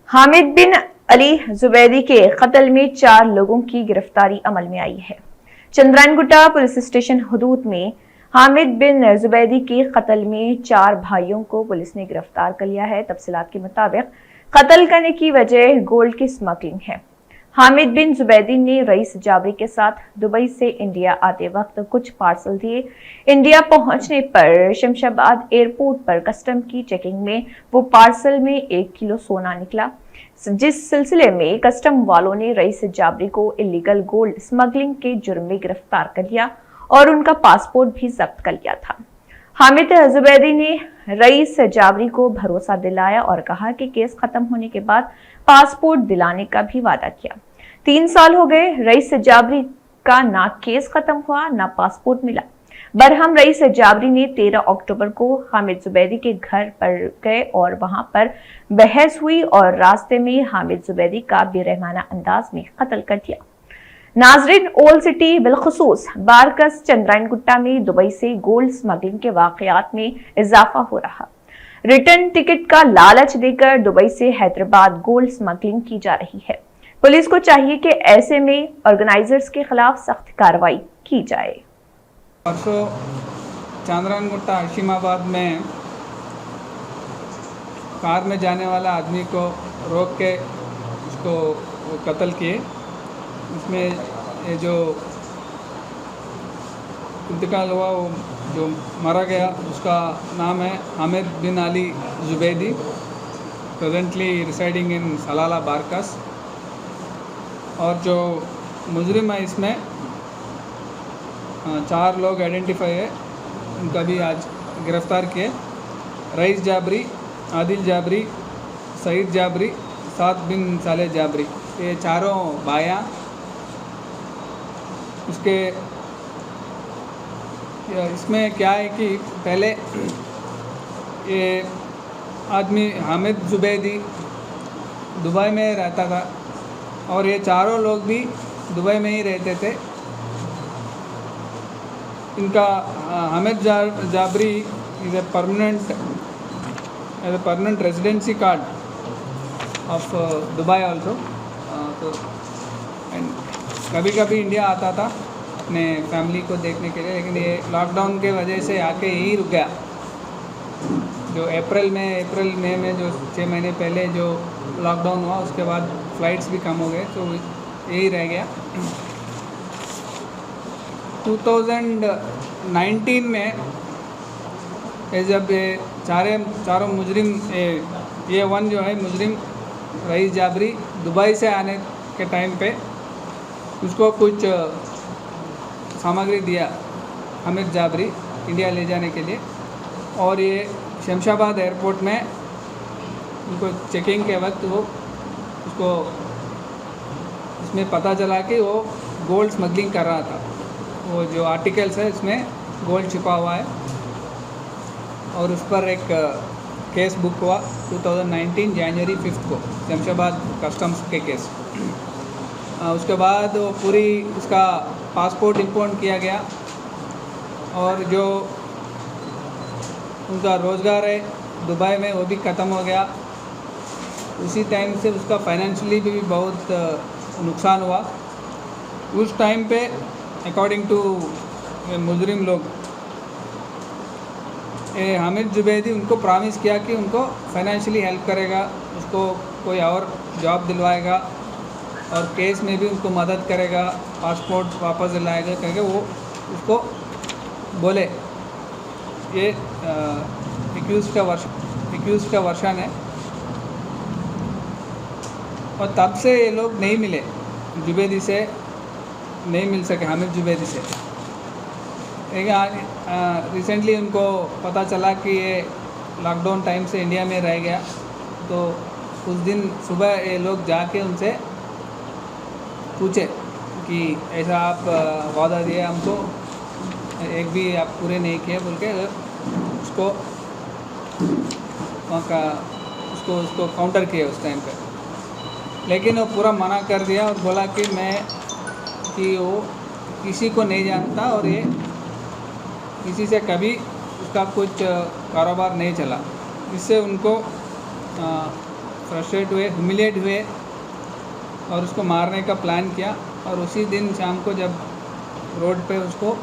हामिद बिन अली जुबैदी के कत्ल में 4 लोगों की गिरफ्तारी अमल में आई है। चंद्रायनगुट्टा पुलिस स्टेशन हदूद में हामिद बिन जुबैदी के कत्ल में 4 भाइयों को पुलिस ने गिरफ्तार कर लिया है। तफसीलात के मुताबिक कत्ल करने की वजह गोल्ड की स्मगलिंग है। हामिद बिन जुबैदी ने रईस जाबरी के साथ दुबई से इंडिया आते वक्त कुछ पार्सल दिए। इंडिया पहुंचने पर शमशाबाद एयरपोर्ट पर कस्टम की चेकिंग में वो पार्सल में 1 किलो सोना निकला, जिस सिलसिले में कस्टम वालों ने रईस जाबरी को इलीगल गोल्ड स्मगलिंग के जुर्म में गिरफ्तार कर लिया और उनका पासपोर्ट भी जब्त कर लिया था। हामिद जुबैदी ने रईस जाबरी को भरोसा दिलाया और कहा कि केस खत्म होने के बाद पासपोर्ट दिलाने का भी वादा किया। 3 साल हो गए, रईस जाबरी का ना केस खत्म हुआ ना पासपोर्ट मिला। बरहम रईस जाबरी ने 13 अक्टूबर को हामिद जुबैदी के घर पर गए और वहां पर बहस हुई और रास्ते में हामिद जुबैदी का बेरहमाना अंदाज में कत्ल कर दिया। नाजरीन, ओल्ड सिटी बिलखुसूस बारकस चंद्रायनगुट्टा में दुबई से गोल्ड स्मगलिंग के वाकयात में इजाफा हो रहा। रिटर्न टिकट का लालच देकर दुबई से हैदराबाद गोल्ड स्मगलिंग की जा रही है। पुलिस को चाहिए कि ऐसे में ऑर्गेनाइजर्स के खिलाफ सख्त कार्रवाई की जाए। परसों चंद्रायनगुट्टा हशीमाबाद में कार में जाने वाला आदमी को रोक के उसको कत्ल किए। उसमें ये जो इंतकाल हुआ, वो जो मारा गया, उसका नाम है हामिद बिन Ali जुबैदी, presently residing in सलाला Barkas. और जो मुजरिम है इसमें 4 लोग आइडेंटिफाई है, उनका भी आज गिरफ़्तार किए। रईस जाबरी, आदिल जाबरी, सईद जाबरी, साद बिन साले जाबरी, ये चारों भाइयाँ। उसके इसमें क्या है कि पहले ये आदमी हामिद जुबैदी दुबई में रहता था और ये चारों लोग भी दुबई में ही रहते थे। इनका Hamid जाबरी is a permanent residency card of Dubai also. तो एंड कभी कभी इंडिया आता था अपने फैमिली को देखने के लिए, लेकिन ये लॉकडाउन के वजह से आके यहीं रुक गया। जो अप्रैल मई में जो 6 महीने पहले जो लॉकडाउन हुआ, उसके बाद फ़्लाइट्स भी कम हो गए, तो यही रह गया। 2019 में जब ये चारों मुजरिम, ये वन जो है मुजरिम रईस जाबरी दुबई से आने के टाइम पे उसको कुछ सामग्री दिया हामिद जाबरी इंडिया ले जाने के लिए, और ये शमशाबाद एयरपोर्ट में उनको चेकिंग के वक्त वो उसको इसमें पता चला कि वो गोल्ड स्मगलिंग कर रहा था। वो जो आर्टिकल्स है इसमें गोल्ड छिपा हुआ है और उस पर एक केस बुक हुआ 2019 जनवरी 5 को शमशाबाद कस्टम्स के केस। उसके बाद वो पूरी उसका पासपोर्ट इंपोर्ट किया गया और जो उनका रोज़गार है दुबई में वो भी ख़त्म हो गया। उसी टाइम से उसका फाइनेंशियली भी बहुत नुकसान हुआ। उस टाइम पे अकॉर्डिंग टू मुजरिम लोग, हामिद जुबैदी उनको प्रॉमिस किया कि उनको फाइनेंशियली हेल्प करेगा, उसको कोई और जॉब दिलवाएगा और केस में भी उनको मदद करेगा, पासपोर्ट वापस दिलाएगा करके वो उसको बोले। ये एक्यूज़ का वर्षन है। और तब से ये लोग नहीं मिले, जुबैदी से नहीं मिल सके, हामिद जुबैदी से। लेकिन रिसेंटली उनको पता चला कि ये लॉकडाउन टाइम से इंडिया में रह गया, तो उस दिन सुबह ये लोग जाके उनसे पूछे कि ऐसा आप वादा दिए हमको, एक भी आप पूरे नहीं किए बोल के उसको वहाँ का उसको काउंटर किए उस टाइम पे। लेकिन वो पूरा मना कर दिया और बोला कि वो किसी को नहीं जानता और ये किसी से कभी उसका कुछ कारोबार नहीं चला। इससे उनको फ्रस्ट्रेट हुए, ह्यूमिलिएट हुए और उसको मारने का प्लान किया। और उसी दिन शाम को जब रोड पे उसको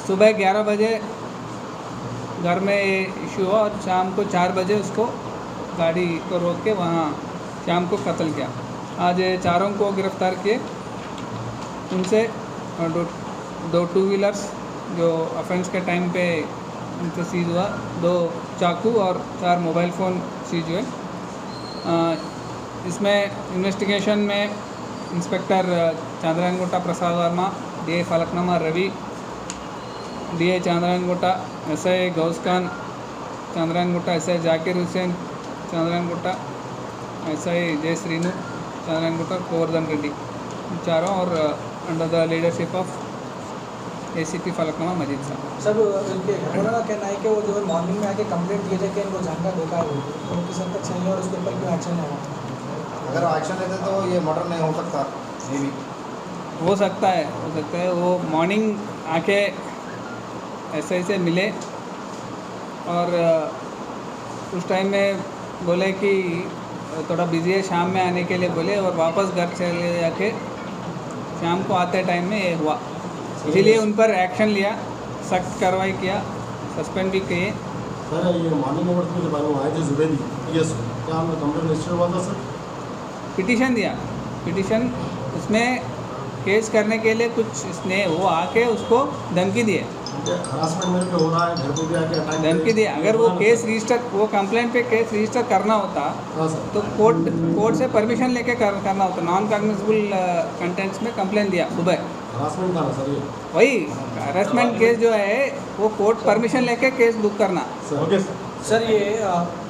सुबह 11 बजे घर में इशू हुआ और शाम को 4 बजे उसको गाड़ी को रोक के वहाँ शाम को कत्ल किया। आज ये चारों को गिरफ़्तार किए। उनसे दो टू व्हीलर्स जो ऑफेंस के टाइम पे उनसे सीज हुआ, 2 चाकू और 4 मोबाइल फ़ोन सीज हुए। इसमें इन्वेस्टिगेशन में inspector Chandrayangutta Prasad Varma, DA Falaknuma Ravi, DA Chandrayangutta, SI Ghouse Khan Chandrayangutta, SI Zakir Hussain Chandrayangutta, SI Jai Srinu Chandrayangutta, Govardhan Reddy, चारों और under the leadership of ACP Falaknuma Majeed sahab. सब इनके घरवालों का कहना है कि वो जो है मॉर्निंग में आके कंप्लेंट दिए थे कि इनको झंडा धोखा है, तो किस हद तक सही है और उसके ऊपर क्यों एक्शन लेना? अगर एक्शन लेते तो ये मर्डर नहीं हो सकता। ये भी हो सकता है। वो मॉर्निंग आके ऐसे मिले और उस टाइम में बोले कि थोड़ा बिजी है, शाम में आने के लिए बोले और वापस घर चले जाके शाम को आते टाइम में ये हुआ। इसीलिए उन पर एक्शन लिया, सख्त कार्रवाई किया, सस्पेंड भी किए। सर ये मॉर्निंग आवर्स में जब आए थे जुबैदी, यस क्या हमने कंप्लेंट रजिस्टर हुआ था सर? पिटीशन दिया, पिटीशन उसमें केस करने के लिए कुछ इसने वो आके उसको धमकी दिए, हरासमेंट मेरे पे हो रहा है, घर पे भी आके अटैक धमकी दिए। अगर वो केस रजिस्टर, वो कंप्लेंट पे केस रजिस्टर करना होता हाँ सर, तो कोर्ट से परमिशन लेके करना होता। नॉन कॉग्निजेबल कंटेंट्स में कंप्लेंट दिया सुबह, हरासमेंट था ना सर ये? वही हरासमेंट केस जो है वो कोर्ट परमिशन लेके केस बुक करना। Sir okay sir. सर ये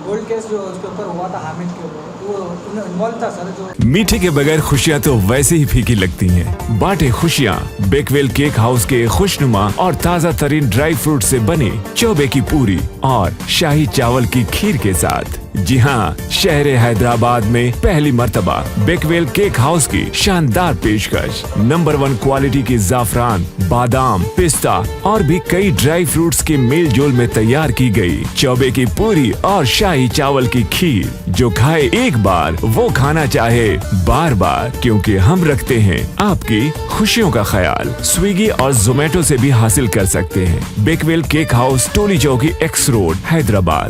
गोल्ड केस जो उसके ऊपर हुआ था हामिद के ऊपर, वो इन्वॉल्व था सर? जो मीठे के बगैर खुशियाँ तो वैसे ही फीकी लगती हैं। बांटे खुशियाँ बेकवेल केक हाउस के खुशनुमा और ताज़ा तरीन ड्राई फ्रूट से बनी चौबे की पूरी और शाही चावल की खीर के साथ। जी हाँ, शहर हैदराबाद में पहली मर्तबा बेकवेल केक हाउस की शानदार पेशकश। नंबर 1 क्वालिटी की जाफरान, बादाम, पिस्ता और भी कई ड्राई फ्रूट्स के मेल जोल में तैयार की गई चौबे की पूरी और शाही चावल की खीर, जो खाए एक बार वो खाना चाहे बार बार, क्योंकि हम रखते हैं आपकी खुशियों का ख्याल। स्विगी और जोमेटो से भी हासिल कर सकते हैं। बेकवेल केक हाउस, टोली चौकी, एक्स रोड, हैदराबाद।